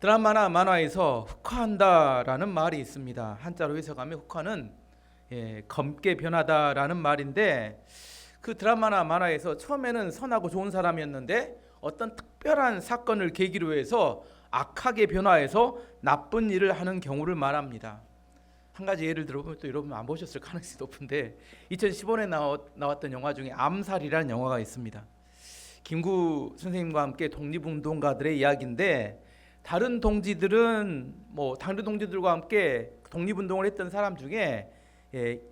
드라마나 만화에서 흑화한다라는 말이 있습니다. 한자로 해석하면 흑화는 검게 변하다라는 말인데, 그 드라마나 만화에서 처음에는 선하고 좋은 사람이었는데 어떤 특별한 사건을 계기로 해서 악하게 변화해서 나쁜 일을 하는 경우를 말합니다. 한 가지 예를 들어보면, 또 여러분 안 보셨을 가능성이 높은데 2015년에 나왔던 영화 중에 암살이라는 영화가 있습니다. 김구 선생님과 함께 독립운동가들의 이야기인데, 다른 동지들과 함께 독립운동을 했던 사람 중에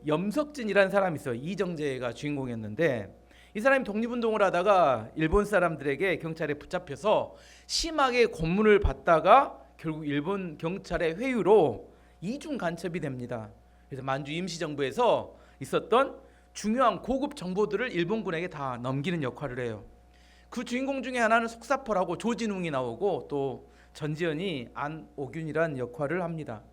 염석진이라는 사람이 있어요. 이정재가 주인공이었는데, 이 사람이 독립운동을 하다가 일본 사람들에게 경찰에 붙잡혀서 심하게 고문을 받다가 결국 일본 경찰의 회유로 이중 간첩이 됩니다. 그래서 만주 임시정부에서 있었던 중요한 고급 정보들을 일본군에게 다 넘기는 역할을 해요. 그 주인공 중에 하나는 속사포라고 조진웅이 나오고, 또 전지현이 안오균이라는 역할을 합니다.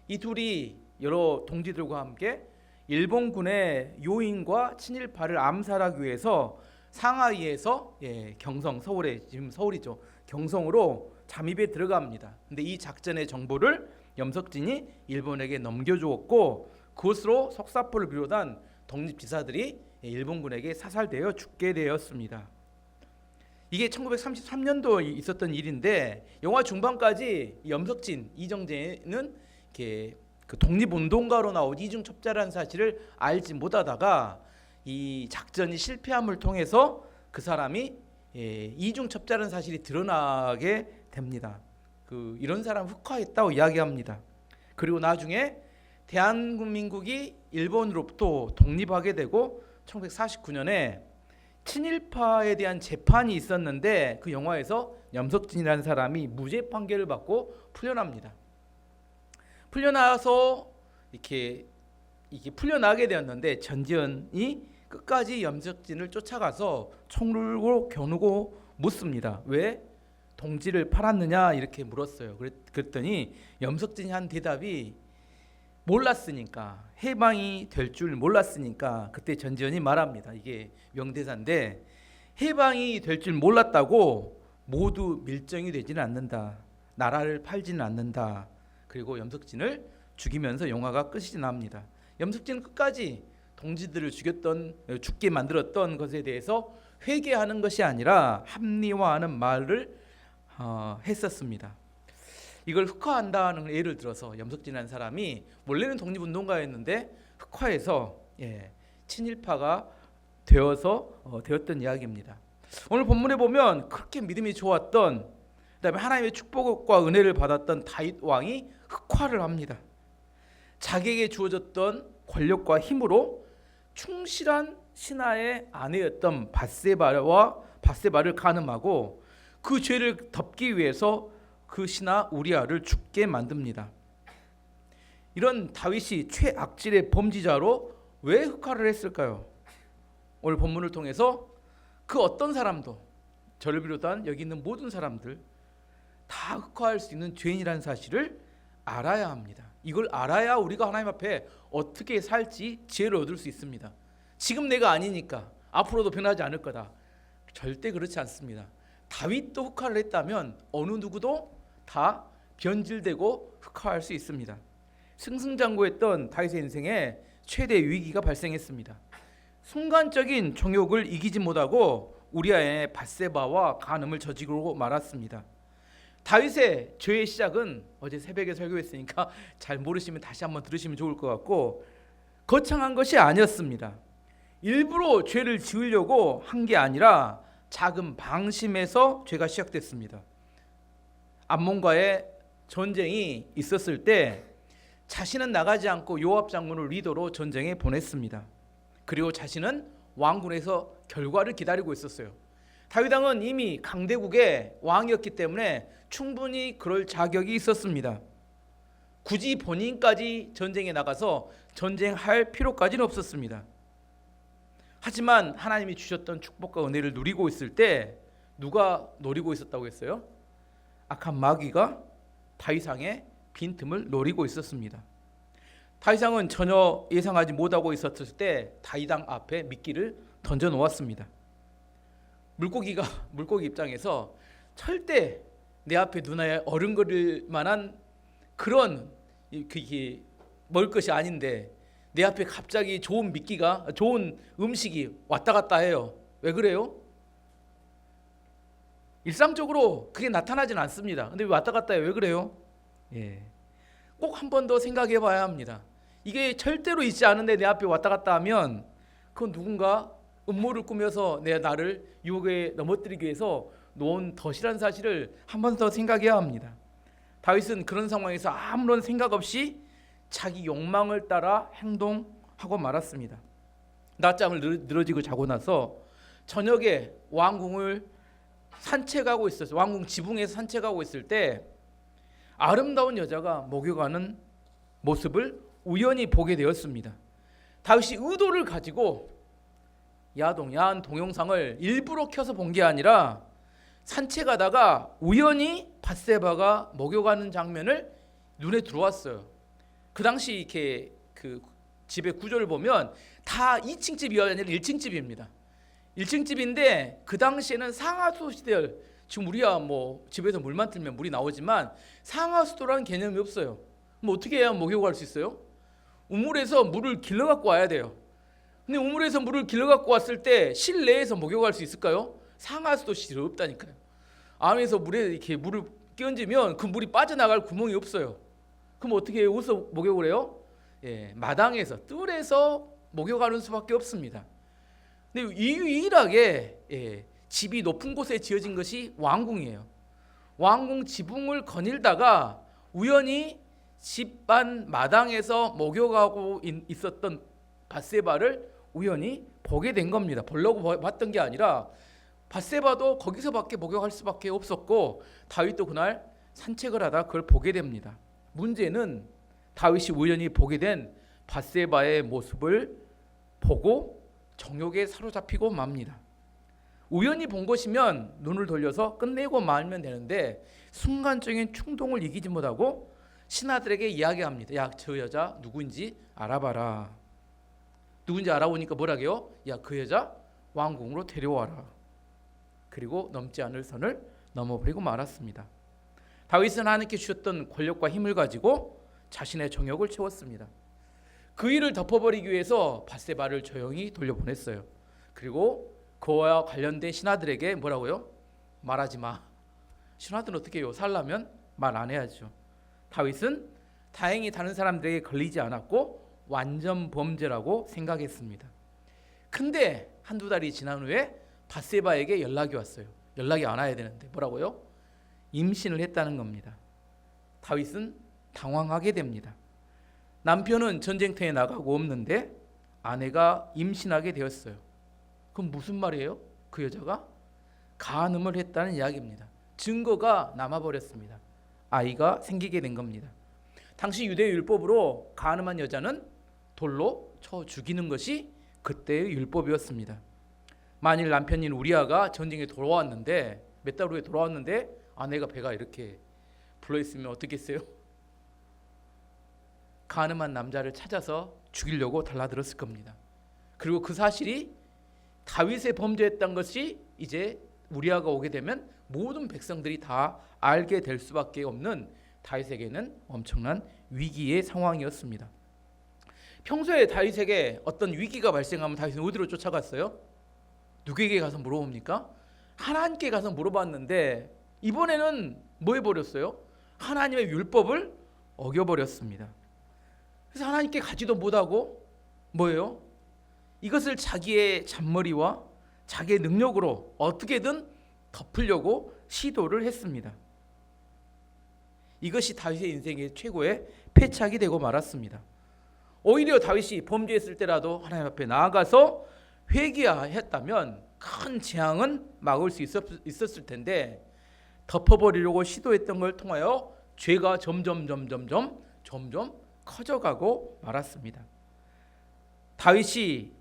이 둘이 여러 동지들과 함께 일본군의 요인과 친일파를 암살하기 위해서 상하이에서 경성, 서울에, 지금 서울이죠, 경성으로 잠입에 들어갑니다. 근데 이 작전의 정보를 염석진이 일본에게 넘겨주었고, 그것으로 속사포를 비롯한 독립지사들이 일본군에게 사살되어 죽게 되었습니다. 이게 1933년도에 있었던 일인데, 영화 중반까지 염석진, 이정재는 그 독립운동가로 나온 이중첩자라는 사실을 알지 못하다가 이 작전이 실패함을 통해서 그 사람이 이중첩자라는 사실이 드러나게 됩니다. 이런 사람 흑화했다고 이야기합니다. 그리고 나중에 대한민국이 일본으로부터 독립하게 되고 1949년에 친일파에 대한 재판이 있었는데, 그 영화에서 염석진이라는 사람이 무죄 판결을 받고 풀려납니다. 풀려나서 이렇게 풀려나게 되었는데, 전지현이 끝까지 염석진을 쫓아가서 총으로 겨누고 묻습니다. 왜 동지를 팔았느냐 이렇게 물었어요. 그랬더니 염석진이 한 대답이 몰랐으니까, 해방이 될 줄 몰랐으니까. 그때 전지현이 말합니다. 이게 명대사인데, 해방이 될 줄 몰랐다고 모두 밀정이 되지는 않는다, 나라를 팔지는 않는다. 그리고 염석진을 죽이면서 영화가 끝이 납니다. 염석진은 끝까지 동지들을 죽게 만들었던 것에 대해서 회개하는 것이 아니라 합리화하는 말을 했었습니다. 이걸 흑화한다는 예를 들어서, 염석진이라는 사람이 원래는 독립운동가였는데 흑화해서 친일파가 되었던 이야기입니다. 오늘 본문에 보면 그렇게 믿음이 좋았던, 그다음에 하나님의 축복과 은혜를 받았던 다윗 왕이 흑화를 합니다. 자기에게 주어졌던 권력과 힘으로 충실한 신하의 아내였던 밧세바를 간음하고 그 죄를 덮기 위해서 그 신하 우리아를 죽게 만듭니다. 이런 다윗이 최악질의 범죄자로 왜 흑화를 했을까요? 오늘 본문을 통해서 그 어떤 사람도, 저를 비롯한 여기 있는 모든 사람들 다 흑화할 수 있는 죄인이라는 사실을 알아야 합니다. 이걸 알아야 우리가 하나님 앞에 어떻게 살지 지혜를 얻을 수 있습니다. 지금 내가 아니니까 앞으로도 변하지 않을 거다, 절대 그렇지 않습니다. 다윗도 흑화를 했다면 어느 누구도 다 변질되고 흑화할 수 있습니다. 승승장구했던 다윗의 인생에 최대 위기가 발생했습니다. 순간적인 정욕을 이기지 못하고 우리아의 밧세바와 간음을 저지르고 말았습니다. 다윗의 죄의 시작은 어제 새벽에 설교했으니까 잘 모르시면 다시 한번 들으시면 좋을 것 같고, 거창한 것이 아니었습니다. 일부러 죄를 지으려고 한 게 아니라 작은 방심에서 죄가 시작됐습니다. 암몬과의 전쟁이 있었을 때 자신은 나가지 않고 요압 장군을 리더로 전쟁에 보냈습니다. 그리고 자신은 왕궁에서 결과를 기다리고 있었어요. 다윗 왕은 이미 강대국의 왕이었기 때문에 충분히 그럴 자격이 있었습니다. 굳이 본인까지 전쟁에 나가서 전쟁할 필요까지는 없었습니다. 하지만 하나님이 주셨던 축복과 은혜를 누리고 있을 때 누가 노리고 있었다고 했어요? 악한 마귀가 다윗 왕의 빈틈을 노리고 있었습니다. 다윗 왕은 전혀 예상하지 못하고 있었을 때 다윗 왕 앞에 미끼를 던져 놓았습니다. 물고기 입장에서 절대 내 앞에 눈에 어른거릴 만한 그런 그게 먹을 것이 아닌데 내 앞에 갑자기 좋은 미끼가 좋은 음식이 왔다 갔다 해요. 왜 그래요? 일상적으로 그게 나타나진 않습니다. 근데 왜 왔다 갔다 해요? 왜 그래요? 예. 꼭 한 번 더 생각해 봐야 합니다. 이게 절대로 있지 않은데 내 앞에 왔다 갔다 하면 그건 누군가 음모를 꾸며서 나를 유혹에 넘어뜨리기 위해서 놓은 덫이라는 사실을 한 번 더 생각해야 합니다. 다윗은 그런 상황에서 아무런 생각 없이 자기 욕망을 따라 행동하고 말았습니다. 낮잠을 늘어지고 자고 나서 저녁에 왕궁을 산책하고 있었어요. 왕궁 지붕에서 산책하고 있을 때 아름다운 여자가 목욕하는 모습을 우연히 보게 되었습니다. 다윗이 의도를 가지고 야한 동영상을 일부러 켜서 본 게 아니라 산책하다가 우연히 밧세바가 목욕하는 장면을 눈에 들어왔어요. 그 당시 이렇게 그 집의 구조를 보면 다 2층 집이 아니라 1층 집입니다. 1층 집인데 그 당시에는 상하수 시대, 지금 우리야 뭐 집에서 물만 틀면 물이 나오지만 상하수도라는 개념이 없어요. 뭐 어떻게 해야 목욕할 수 있어요? 우물에서 물을 길러 갖고 와야 돼요. 근데 우물에서 물을 길러 갖고 왔을 때 실내에서 목욕할 수 있을까요? 상하수도 시설 없다니까요. 안에서 물에 이렇게 물을 끼얹으면 그 물이 빠져나갈 구멍이 없어요. 그럼 어떻게 해요? 어디서 목욕을 해요? 예, 마당에서 뜰에서 목욕하는 수밖에 없습니다. 근데 유일하게 집이 높은 곳에 지어진 것이 왕궁이에요. 왕궁 지붕을 거닐다가 우연히 집안 마당에서 목욕하고 있었던 밧세바를 우연히 보게 된 겁니다. 보려고 봤던 게 아니라 밧세바도 거기서밖에 목욕할 수밖에 없었고 다윗도 그날 산책을 하다 그걸 보게 됩니다. 문제는 다윗이 우연히 보게 된 밧세바의 모습을 보고 정욕에 사로잡히고 맙니다. 우연히 본 것이면 눈을 돌려서 끝내고 말면 되는데 순간적인 충동을 이기지 못하고 신하들에게 이야기합니다. 야, 저 여자 누구인지 알아봐라. 누군지 알아보니까 뭐라게요? 야, 그 여자 왕궁으로 데려와라. 그리고 넘지 않을 선을 넘어버리고 말았습니다. 다윗은 하나님께 주셨던 권력과 힘을 가지고 자신의 정욕을 채웠습니다. 그 일을 덮어버리기 위해서 밧세바를 조용히 돌려보냈어요. 그리고 그와 관련된 신하들에게 뭐라고요? 말하지 마. 신하들은 어떻게 해요? 살려면 말 안 해야죠. 다윗은 다행히 다른 사람들에게 걸리지 않았고 완전 범죄라고 생각했습니다. 근데 한두 달이 지난 후에 밧세바에게 연락이 왔어요. 연락이 안 와야 되는데 뭐라고요? 임신을 했다는 겁니다. 다윗은 당황하게 됩니다. 남편은 전쟁터에 나가고 없는데 아내가 임신하게 되었어요. 그럼 무슨 말이에요? 그 여자가 간음을 했다는 이야기입니다. 증거가 남아버렸습니다. 아이가 생기게 된 겁니다. 당시 유대 율법으로 간음한 여자는 돌로 쳐 죽이는 것이 그때의 율법이었습니다. 만일 남편인 우리아가 전쟁에 돌아왔는데 몇 달 후에 돌아왔는데 아내가 배가 이렇게 불러있으면 어떻겠어요? 간음한 남자를 찾아서 죽이려고 달라들었을 겁니다. 그리고 그 사실이 다윗의 범죄했던 것이 이제 우리아가 오게 되면 모든 백성들이 다 알게 될 수밖에 없는 다윗에게는 엄청난 위기의 상황이었습니다. 평소에 다윗에게 어떤 위기가 발생하면 다윗은 어디로 쫓아갔어요? 누구에게 가서 물어봅니까? 하나님께 가서 물어봤는데 이번에는 뭐 해버렸어요? 하나님의 율법을 어겨버렸습니다. 그래서 하나님께 가지도 못하고 뭐예요? 이것을 자기의 잔머리와 자기의 능력으로 어떻게든 덮으려고 시도를 했습니다. 이것이 다윗의 인생의 최고의 패착이 되고 말았습니다. 오히려 다윗이 범죄했을 때라도 하나님 앞에 나아가서 회개했다면 큰 재앙은 막을 수 있었을 텐데 덮어버리려고 시도했던 걸 통하여 죄가 점점 커져가고 말았습니다. 다윗이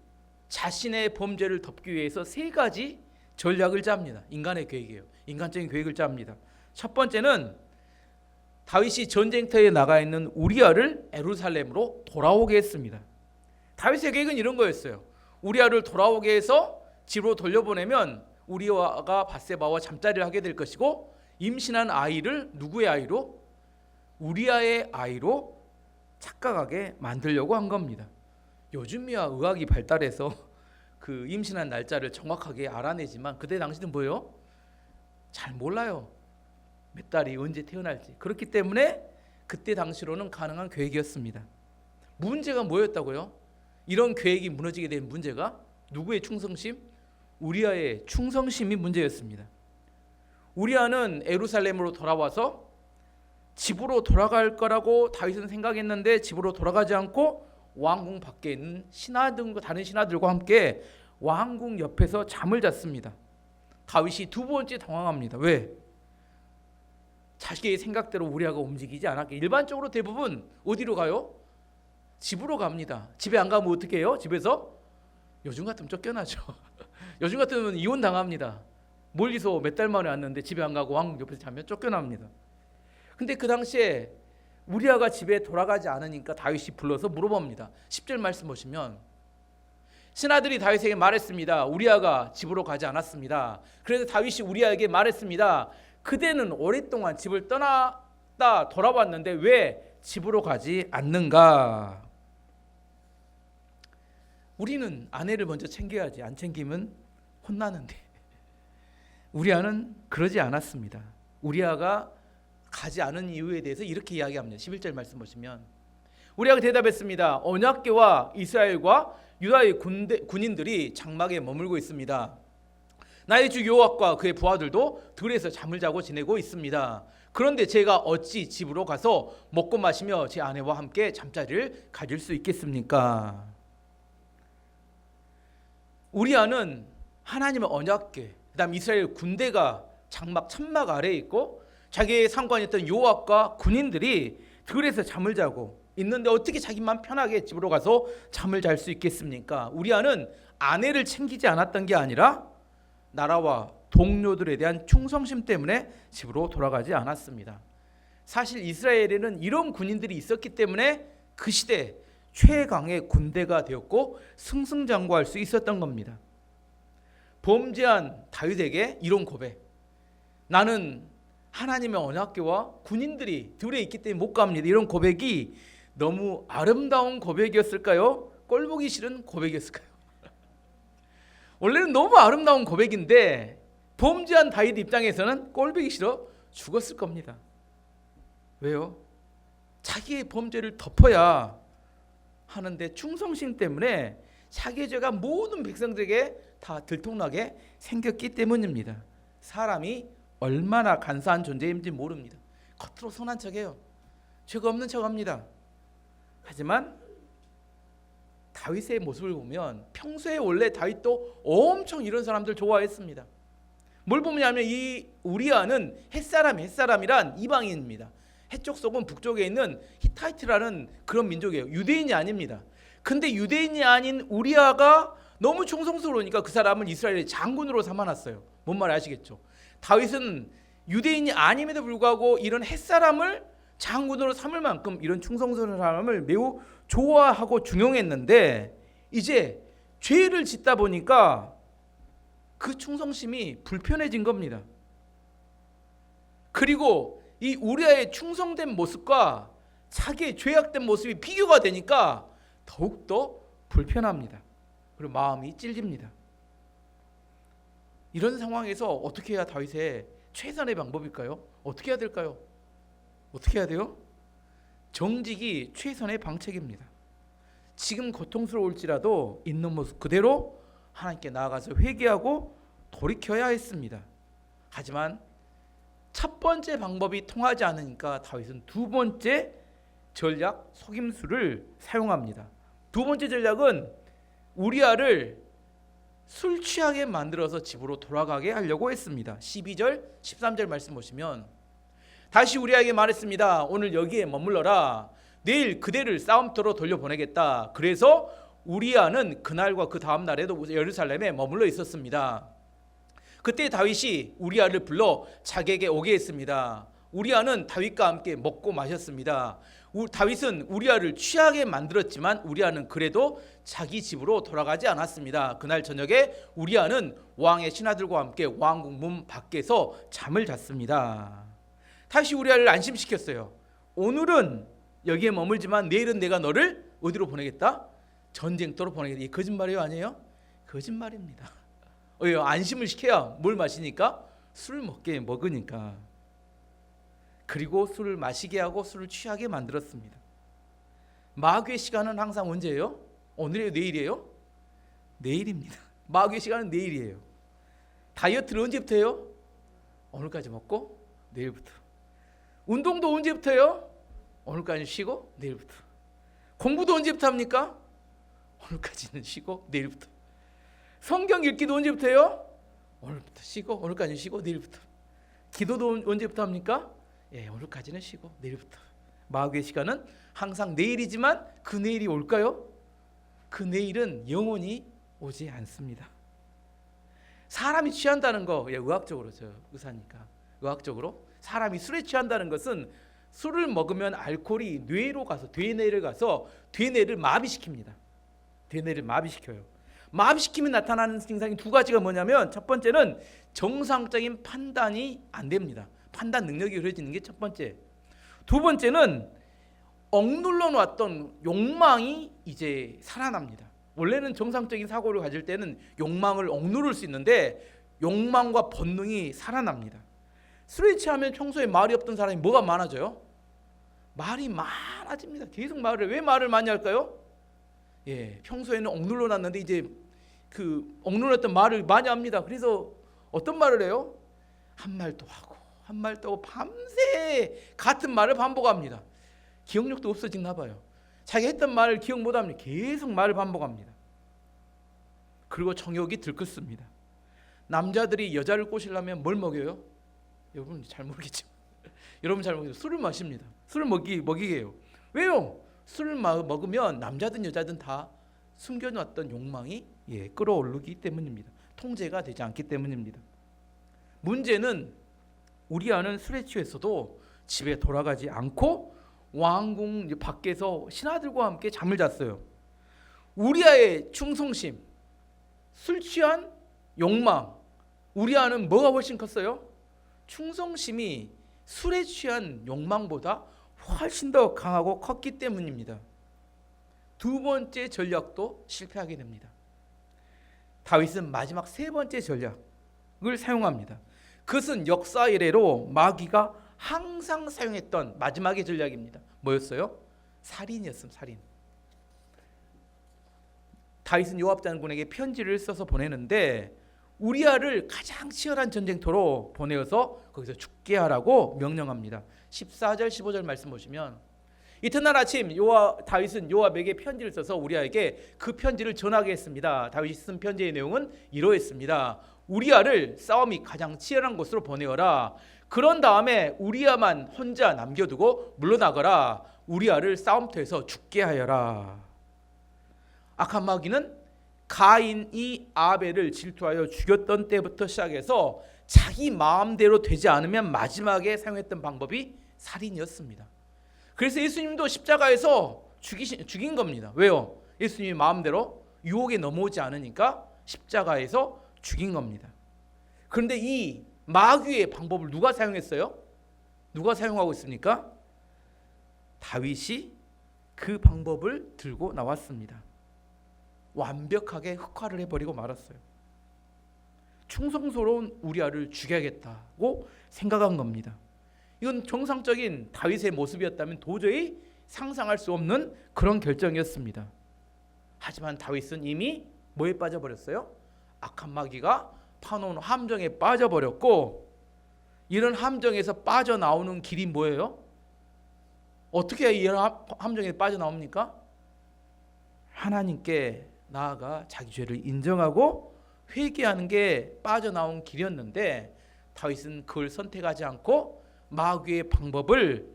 자신의 범죄를 덮기 위해서 세 가지 전략을 짭니다. 인간의 계획이에요. 인간적인 계획을 짭니다. 첫 번째는 다윗이 전쟁터에 나가 있는 우리아를 예루살렘으로 돌아오게 했습니다. 다윗의 계획은 이런 거였어요. 우리아를 돌아오게 해서 집으로 돌려보내면 우리아가 밧세바와 잠자리를 하게 될 것이고 임신한 아이를 누구의 아이로? 우리아의 아이로 착각하게 만들려고 한 겁니다. 요즘이야 의학이 발달해서 그 임신한 날짜를 정확하게 알아내지만 그때 당시는 뭐예요? 잘 몰라요. 몇 달이 언제 태어날지. 그렇기 때문에 그때 당시로는 가능한 계획이었습니다. 문제가 뭐였다고요? 이런 계획이 무너지게 된 문제가 누구의 충성심? 우리아의 충성심이 문제였습니다. 우리아는 예루살렘으로 돌아와서 집으로 돌아갈 거라고 다윗은 생각했는데 집으로 돌아가지 않고 왕궁 밖에 있는 신하들과 다른 신하들과 함께 왕궁 옆에서 잠을 잤습니다. 다윗이 두 번째 당황합니다. 왜? 자식의 생각대로 우리아가 움직이지 않았기에. 일반적으로 대부분 어디로 가요? 집으로 갑니다. 집에 안 가면 어떻게 해요? 집에서 요즘 같으면 쫓겨나죠. 요즘 같으면 이혼 당합니다. 멀리서 몇 달 만에 왔는데 집에 안 가고 왕궁 옆에서 자면 쫓겨납니다. 근데 그 당시에 우리아가 집에 돌아가지 않으니까 다윗이 불러서 물어봅니다. 10절 말씀 보시면 신하들이 다윗에게 말했습니다. 우리아가 집으로 가지 않았습니다. 그래서 다윗이 우리아에게 말했습니다. 그대는 오랫동안 집을 떠났다 돌아왔는데 왜 집으로 가지 않는가? 우리는 아내를 먼저 챙겨야지. 안 챙기면 혼나는데 우리아는 그러지 않았습니다. 우리아가 가지 않은 이유에 대해서 이렇게 이야기합니다. 11절 말씀 보시면 우리아가 대답했습니다. 언약궤와 이스라엘과 유다의 군인들이 장막에 머물고 있습니다. 나의 주 요압과 그의 부하들도 들에서 잠을 자고 지내고 있습니다. 그런데 제가 어찌 집으로 가서 먹고 마시며 제 아내와 함께 잠자리를 가질 수 있겠습니까? 우리아는 하나님의 언약궤, 그다음 이스라엘 군대가 장막 천막 아래에 있고 자기의 상관이었던 요압과 군인들이 들에서 잠을 자고 있는데 어떻게 자기만 편하게 집으로 가서 잠을 잘 수 있겠습니까? 우리아는 아내를 챙기지 않았던 게 아니라 나라와 동료들에 대한 충성심 때문에 집으로 돌아가지 않았습니다. 사실 이스라엘에는 이런 군인들이 있었기 때문에 그 시대 최강의 군대가 되었고 승승장구할 수 있었던 겁니다. 범죄한 다윗에게 이런 고백, 나는 하나님의 언약궤와 군인들이 들에 있기 때문에 못 갑니다. 이런 고백이 너무 아름다운 고백이었을까요? 꼴보기 싫은 고백이었을까요? 원래는 너무 아름다운 고백인데 범죄한 다윗 입장에서는 꼴보기 싫어 죽었을 겁니다. 왜요? 자기의 범죄를 덮어야 하는데 충성심 때문에 자기의 죄가 모든 백성들에게 다 들통나게 생겼기 때문입니다. 사람이 얼마나 간사한 존재인지 모릅니다. 겉으로 선한 척해요. 죄가 없는 척합니다. 하지만 다윗의 모습을 보면 평소에 원래 다윗도 엄청 이런 사람들 좋아했습니다. 뭘 보냐면 이 우리아는 햇사람이란 이방인입니다. 해쪽 속은 북쪽에 있는 히타이트라는 그런 민족이에요. 유대인이 아닙니다. 근데 유대인이 아닌 우리아가 너무 충성스러우니까 그 사람을 이스라엘의 장군으로 삼아놨어요. 뭔 말 아시겠죠? 다윗은 유대인이 아님에도 불구하고 이런 햇사람을 장군으로 삼을 만큼 이런 충성스러운 사람을 매우 좋아하고 중용했는데 이제 죄를 짓다 보니까 그 충성심이 불편해진 겁니다. 그리고 이 우리아의 충성된 모습과 자기의 죄악된 모습이 비교가 되니까 더욱더 불편합니다. 그리고 마음이 찔립니다. 이런 상황에서 어떻게 해야 다윗의 최선의 방법일까요? 어떻게 해야 될까요? 어떻게 해야 돼요? 정직이 최선의 방책입니다. 지금 고통스러울지라도 있는 모습 그대로 하나님께 나아가서 회개하고 돌이켜야 했습니다. 하지만 첫 번째 방법이 통하지 않으니까 다윗은 두 번째 전략 속임수를 사용합니다. 두 번째 전략은 우리아를 술 취하게 만들어서 집으로 돌아가게 하려고 했습니다. 12절 13절 말씀 보시면 다시 우리아에게 말했습니다. 오늘 여기에 머물러라. 내일 그대를 싸움터로 돌려보내겠다. 그래서 우리아는 그날과 그 다음 날에도 예루살렘에 머물러 있었습니다. 그때 다윗이 우리아를 불러 자기에게 오게 했습니다. 우리아는 다윗과 함께 먹고 마셨습니다. 다윗은 우리아를 취하게 만들었지만 우리아는 그래도 자기 집으로 돌아가지 않았습니다. 그날 저녁에 우리아는 왕의 신하들과 함께 왕궁 문 밖에서 잠을 잤습니다. 다시 우리아를 안심시켰어요. 오늘은 여기에 머물지만 내일은 내가 너를 어디로 보내겠다? 전쟁터로 보내겠다. 이게 거짓말이에요, 아니에요? 거짓말입니다. 왜요? 안심을 시켜야 뭘 마시니까? 술을 먹으니까. 그리고 술을 마시게 하고 술을 취하게 만들었습니다. 마귀의 시간은 항상 언제예요? 오늘이에요? 내일이에요? 내일입니다. 마귀의 시간은 내일이에요. 다이어트를 언제부터 해요? 오늘까지 먹고 내일부터. 운동도 언제부터요? 오늘까지 쉬고 내일부터. 공부도 언제부터 합니까? 오늘까지는 쉬고 내일부터. 성경 읽기도 언제부터요? 오늘부터 쉬고 오늘까지는 쉬고 내일부터. 기도도 언제부터 합니까? 예, 오늘까지는 쉬고 내일부터. 마귀의 시간은 항상 내일이지만 그 내일이 올까요? 그 내일은 영원히 오지 않습니다. 사람이 취한다는 거, 예, 의학적으로, 저 의사니까 의학적으로 사람이 술에 취한다는 것은 술을 먹으면 알코올이 뇌로 가서 뇌내를 마비시킵니다. 뇌내를 마비시켜요. 마비시키면 나타나는 증상이 두 가지가 뭐냐면, 첫 번째는 정상적인 판단이 안 됩니다. 판단 능력이 흐려지는 게 첫 번째. 두 번째는 억눌러 놨던 욕망이 이제 살아납니다. 원래는 정상적인 사고를 가질 때는 욕망을 억누를 수 있는데 욕망과 본능이 살아납니다. 술에 취하면 평소에 말이 없던 사람이 뭐가 많아져요? 말이 많아집니다. 계속 왜 말을 많이 할까요? 예, 평소에는 억눌러 놨는데 이제 그 억눌렀던 말을 많이 합니다. 그래서 어떤 말을 해요? 한 말 또 하고 한 말 또 하고 밤새 같은 말을 반복합니다. 기억력도 없어지나 봐요. 자기 했던 말을 기억 못합니다. 계속 말을 반복합니다. 그리고 정욕이 들끓습니다. 남자들이 여자를 꼬시려면 뭘 먹여요? 여러분 잘 모르겠지만 여러분 잘 모르겠죠. 술을 마십니다. 술을 먹이게 해요. 왜요? 술을 먹으면 남자든 여자든 다 숨겨놨던 욕망이 끌어오르기 때문입니다. 통제가 되지 않기 때문입니다. 문제는 우리아는 술에 취했어도 집에 돌아가지 않고 왕궁 밖에서 신하들과 함께 잠을 잤어요. 우리아의 충성심, 술 취한 욕망, 우리아는 뭐가 훨씬 컸어요? 충성심이 술에 취한 욕망보다 훨씬 더 강하고 컸기 때문입니다. 두 번째 전략도 실패하게 됩니다. 다윗은 마지막 세 번째 전략을 사용합니다. 그것은 역사 이래로 마귀가 항상 사용했던 마지막의 전략입니다. 뭐였어요? 살인이었습니다. 살인. 다윗은 요압 장군에게 편지를 써서 보내는데 우리아를 가장 치열한 전쟁터로 보내어서 거기서 죽게 하라고 명령합니다. 14절 15절 말씀 보시면, 이튿날 아침 다윗은 요압에게 편지를 써서 우리아에게 그 편지를 전하게 했습니다. 다윗이 쓴 편지의 내용은 이러했습니다. 우리아를 싸움이 가장 치열한 곳으로 보내어라. 그런 다음에 우리아만 혼자 남겨두고 물러나거라. 우리아를 싸움터에서 죽게 하여라. 악한 마귀는 가인이 아벨을 질투하여 죽였던 때부터 시작해서 자기 마음대로 되지 않으면 마지막에 사용했던 방법이 살인이었습니다. 그래서 예수님도 십자가에서 죽인 겁니다. 왜요? 예수님이 마음대로 유혹에 넘어오지 않으니까 십자가에서 죽인 겁니다. 그런데 이 마귀의 방법을 누가 사용했어요? 누가 사용하고 있습니까? 다윗이 그 방법을 들고 나왔습니다. 완벽하게 흑화를 해버리고 말았어요. 충성스러운 우리아를 죽여야겠다고 생각한 겁니다. 이건 정상적인 다윗의 모습이었다면 도저히 상상할 수 없는 그런 결정이었습니다. 하지만 다윗은 이미 뭐에 빠져버렸어요? 악한 마귀가 파놓은 함정에 빠져버렸고, 이런 함정에서 빠져나오는 길이 뭐예요? 어떻게 이런 함정에 빠져나옵니까? 하나님께 나아가 자기 죄를 인정하고 회개하는 게 빠져나온 길이었는데, 다윗은 그걸 선택하지 않고 마귀의 방법을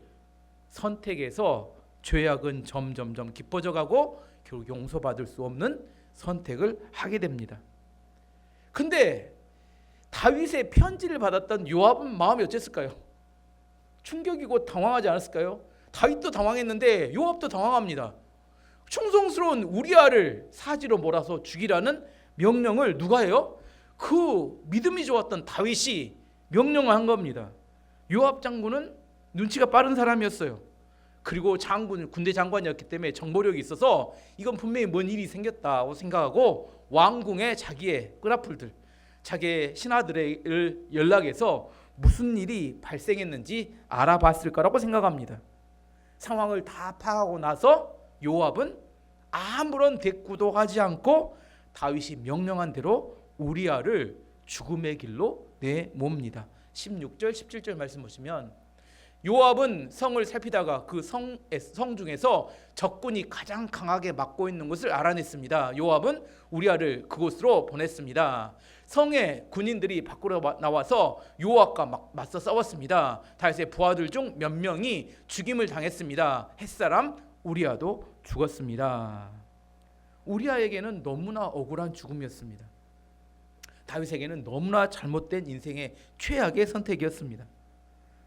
선택해서 죄악은 점점점 깊어져 가고 결국 용서받을 수 없는 선택을 하게 됩니다. 근데 다윗의 편지를 받았던 요압은 마음이 어땠을까요? 충격이고 당황하지 않았을까요? 다윗도 당황했는데 요압도 당황합니다. 충성스러운 우리아를 사지로 몰아서 죽이라는 명령을 누가 해요? 그 믿음이 좋았던 다윗이 명령을 한 겁니다. 요압 장군은 눈치가 빠른 사람이었어요. 그리고 군대 장관이었기 때문에 정보력이 있어서 이건 분명히 뭔 일이 생겼다고 생각하고 왕궁에 자기의 끈앞풀들, 자기의 신하들을 연락해서 무슨 일이 발생했는지 알아봤을 거라고 생각합니다. 상황을 다 파악하고 나서 요압은 아무런 대꾸도 하지 않고 다윗이 명령한 대로 우리아를 죽음의 길로 내몹니다. 16절 17절 말씀 보시면 요압은 성을 살피다가 그 성 중에서 적군이 가장 강하게 막고 있는 곳을 알아냈습니다. 요압은 우리아를 그곳으로 보냈습니다. 성의 군인들이 밖으로 나와서 요압과 맞서 싸웠습니다. 다윗의 부하들 중 몇 명이 죽임을 당했습니다. 햇사람 우리아도 죽었습니다. 우리아에게는 너무나 억울한 죽음이었습니다. 다윗에게는 너무나 잘못된 인생의 최악의 선택이었습니다.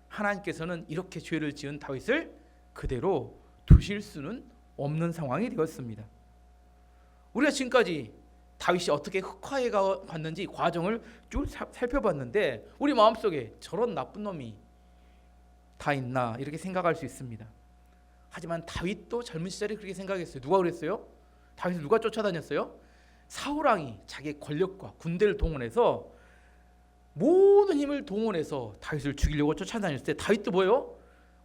하나님께서는 이렇게 죄를 지은 다윗을 그대로 두실 수는 없는 상황이 되었습니다. 우리가 지금까지 다윗이 어떻게 흑화해 갔는지 과정을 쭉 살펴봤는데 우리 마음속에 저런 나쁜 놈이 다 있나 이렇게 생각할 수 있습니다. 하지만 다윗도 젊은 시절에 그렇게 생각했어요. 누가 그랬어요? 다윗을 누가 쫓아다녔어요? 사울왕이 자기의 권력과 군대를 동원해서 모든 힘을 동원해서 다윗을 죽이려고 쫓아다녔을 때 다윗도 뭐예요?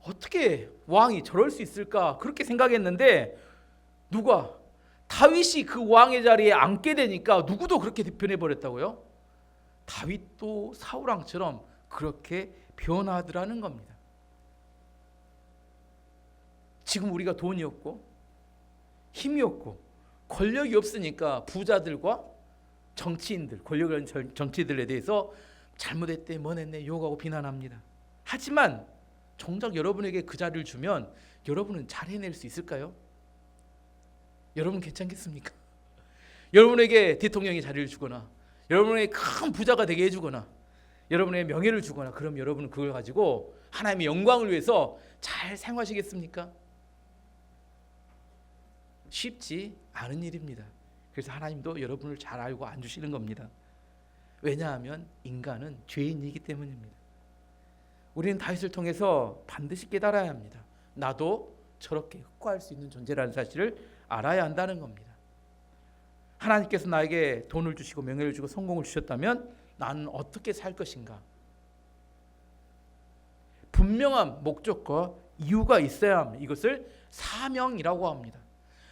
어떻게 왕이 저럴 수 있을까 그렇게 생각했는데 누가 다윗이 그 왕의 자리에 앉게 되니까 누구도 그렇게 변해버렸다고요? 다윗도 사울왕처럼 그렇게 변하더라는 겁니다. 지금 우리가 돈이 없고 힘이 없고 권력이 없으니까 부자들과 정치인들, 권력을 가진 정치인들에 대해서 잘못했대, 뭐했네 욕하고 비난합니다. 하지만 정작 여러분에게 그 자리를 주면 여러분은 잘 해낼 수 있을까요? 여러분 괜찮겠습니까? 여러분에게 대통령이 자리를 주거나 여러분에게 큰 부자가 되게 해주거나 여러분의 명예를 주거나 그럼 여러분은 그걸 가지고 하나님의 영광을 위해서 잘 사용하시겠습니까? 쉽지 않은 일입니다. 그래서 하나님도 여러분을 잘 알고 안 주시는 겁니다. 왜냐하면 인간은 죄인이기 때문입니다. 우리는 다윗을 통해서 반드시 깨달아야 합니다. 나도 저렇게 흑화할 수 있는 존재라는 사실을 알아야 한다는 겁니다. 하나님께서 나에게 돈을 주시고 명예를 주고 성공을 주셨다면 나는 어떻게 살 것인가? 분명한 목적과 이유가 있어야 합니다. 이것을 사명이라고 합니다.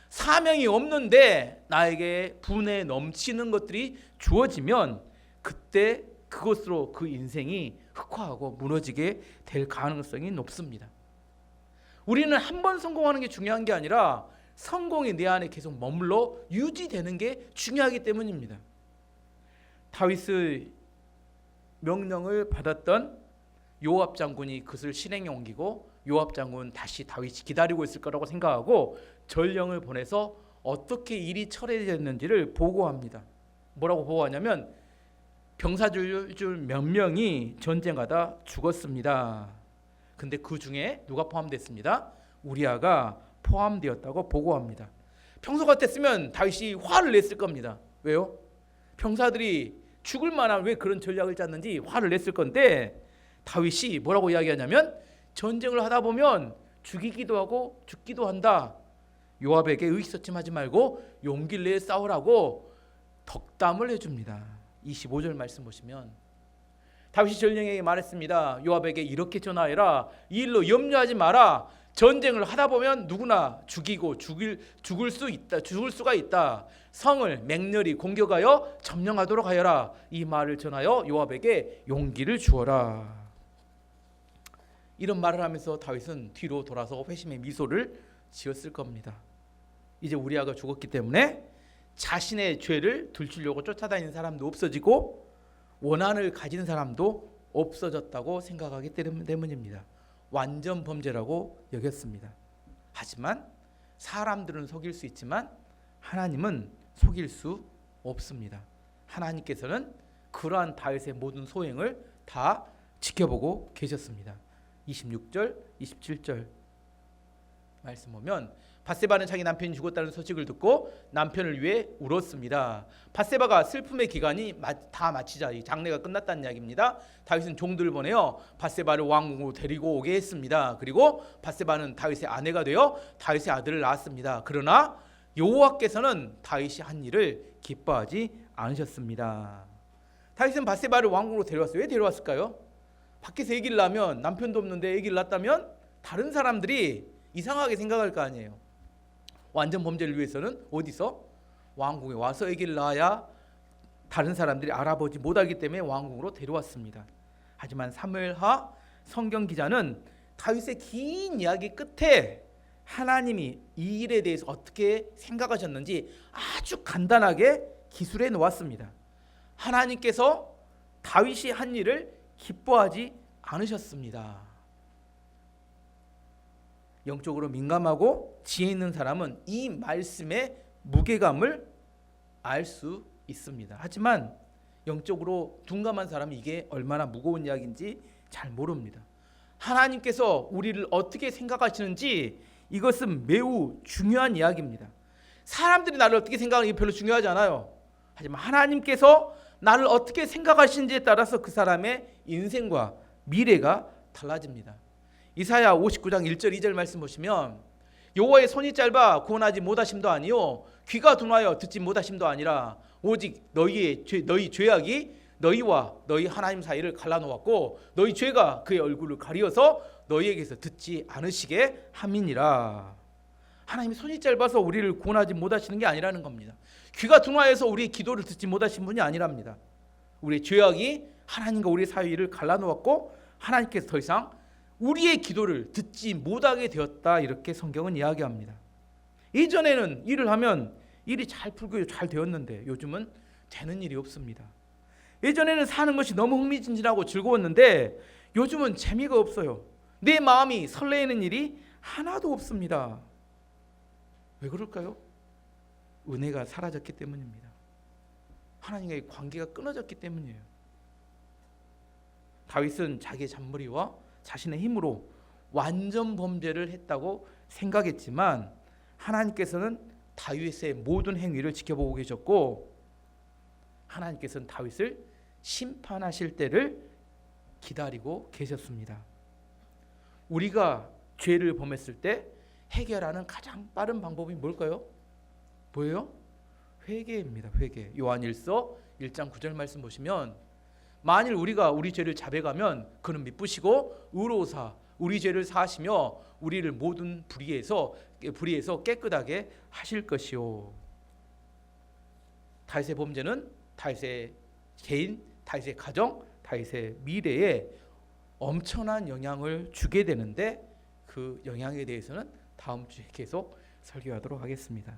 사명이 없는데 나에게 분에 넘치는 것들이 주어지면 그때 그것으로 그 인생이 흑화하고 무너지게 될 가능성이 높습니다. 우리는 한 번 성공하는 게 중요한 게 아니라 성공이 내 안에 계속 머물러 유지되는 게 중요하기 때문입니다. 다윗의 명령을 받았던 요압 장군이 그것을 실행에 옮기고 요압 장군 다시 다윗이 기다리고 있을 거라고 생각하고 전령을 보내서 어떻게 일이 처리됐는지를 보고합니다. 뭐라고 보고하냐면 병사줄 몇 명이 전쟁하다 죽었습니다. 근데 그 중에 누가 포함됐습니다? 우리아가 포함되었다고 보고합니다. 평소 같았으면 다윗이 화를 냈을 겁니다. 왜요? 병사들이 죽을 만한 왜 그런 전략을 짰는지 화를 냈을 건데 다윗이 뭐라고 이야기하냐면 전쟁을 하다 보면 죽이기도 하고 죽기도 한다. 요압에게 의기소침하지 말고 용기를 내 싸우라고 덕담을 해줍니다. 25절 말씀 보시면 다윗이 전령에게 말했습니다. 요압에게 이렇게 전하해라. 이 일로 염려하지 마라. 전쟁을 하다 보면 누구나 죽이고 죽을 수가 있다. 성을 맹렬히 공격하여 점령하도록 하여라. 이 말을 전하여 요압에게 용기를 주어라. 이런 말을 하면서 다윗은 뒤로 돌아서 회심의 미소를 지었을 겁니다. 이제 우리아가 죽었기 때문에 자신의 죄를 들추려고 쫓아다니는 사람도 없어지고 원한을 가진 사람도 없어졌다고 생각하기 때문입니다. 완전 범죄라고 여겼습니다. 하지만 사람들은 속일 수 있지만 하나님은 속일 수 없습니다. 하나님께서는 그러한 다윗의 모든 소행을 다 지켜보고 계셨습니다. 26절, 27절 말씀 보면 밧세바는 자기 남편이 죽었다는 소식을 듣고 남편을 위해 울었습니다. 밧세바가 슬픔의 기간이 다 마치자 이 장례가 끝났다는 이야기입니다. 다윗은 종들을 보내어 밧세바를 왕궁으로 데리고 오게 했습니다. 그리고 밧세바는 다윗의 아내가 되어 다윗의 아들을 낳았습니다. 그러나 여호와께서는 다윗이 한 일을 기뻐하지 않으셨습니다. 다윗은 밧세바를 왕궁으로 데려왔어요. 왜 데려왔을까요? 밖에서 아기를 낳으면 남편도 없는데 아기를 낳았다면 다른 사람들이 이상하게 생각할 거 아니에요. 완전 범죄를 위해서는 어디서? 왕궁에 와서 아기를 낳아야 다른 사람들이 알아보지 못하기 때문에 왕궁으로 데려왔습니다. 하지만 사무엘하 성경 기자는 다윗의 긴 이야기 끝에 하나님이 이 일에 대해서 어떻게 생각하셨는지 아주 간단하게 기술해 놓았습니다. 하나님께서 다윗이 한 일을 기뻐하지 않으셨습니다. 영적으로 민감하고 지혜 있는 사람은 이 말씀의 무게감을 알 수 있습니다. 하지만 영적으로 둔감한 사람은 이게 얼마나 무거운 이야기인지 잘 모릅니다. 하나님께서 우리를 어떻게 생각하시는지 이것은 매우 중요한 이야기입니다. 사람들이 나를 어떻게 생각하는 게 별로 중요하지 않아요. 하지만 하나님께서 나를 어떻게 생각하시는지에 따라서 그 사람의 인생과 미래가 달라집니다. 이사야 59장 1절 2절 말씀 보시면 여호와의 손이 짧아 구원하지 못하심도 아니요 귀가 둔하여 듣지 못하심도 아니라 오직 너희 죄악이 너희와 너희 하나님 사이를 갈라놓았고 너희 죄가 그의 얼굴을 가리어서 너희에게서 듣지 않으시게 함이니라. 하나님이 손이 짧아서 우리를 구원하지 못하시는 게 아니라는 겁니다. 귀가 둔하여서 우리의 기도를 듣지 못하신 분이 아니랍니다. 우리의 죄악이 하나님과 우리의 사이를 갈라놓았고 하나님께서 더 이상 우리의 기도를 듣지 못하게 되었다, 이렇게 성경은 이야기합니다. 이전에는 일을 하면 일이 잘 풀고 잘 되었는데 요즘은 되는 일이 없습니다. 예전에는 사는 것이 너무 흥미진진하고 즐거웠는데 요즘은 재미가 없어요. 내 마음이 설레이는 일이 하나도 없습니다. 왜 그럴까요? 은혜가 사라졌기 때문입니다. 하나님과의 관계가 끊어졌기 때문이에요. 다윗은 자기의 잔머리와 자신의 힘으로 완전 범죄를 했다고 생각했지만 하나님께서는 다윗의 모든 행위를 지켜보고 계셨고 하나님께서는 다윗을 심판하실 때를 기다리고 계셨습니다. 우리가 죄를 범했을 때 해결하는 가장 빠른 방법이 뭘까요? 뭐예요? 회개입니다. 회개. 요한일서 1장 9절 말씀 보시면 만일 우리가 우리 죄를 자백하면 그는 미쁘시고 의로우사 우리 죄를 사하시며 우리를 모든 불의에서 깨끗하게 하실 것이요. 다윗의 범죄는 다윗의 개인, 다윗의 가정, 다윗의 미래에 엄청난 영향을 주게 되는데 그 영향에 대해서는 다음 주에 계속 설교하도록 하겠습니다.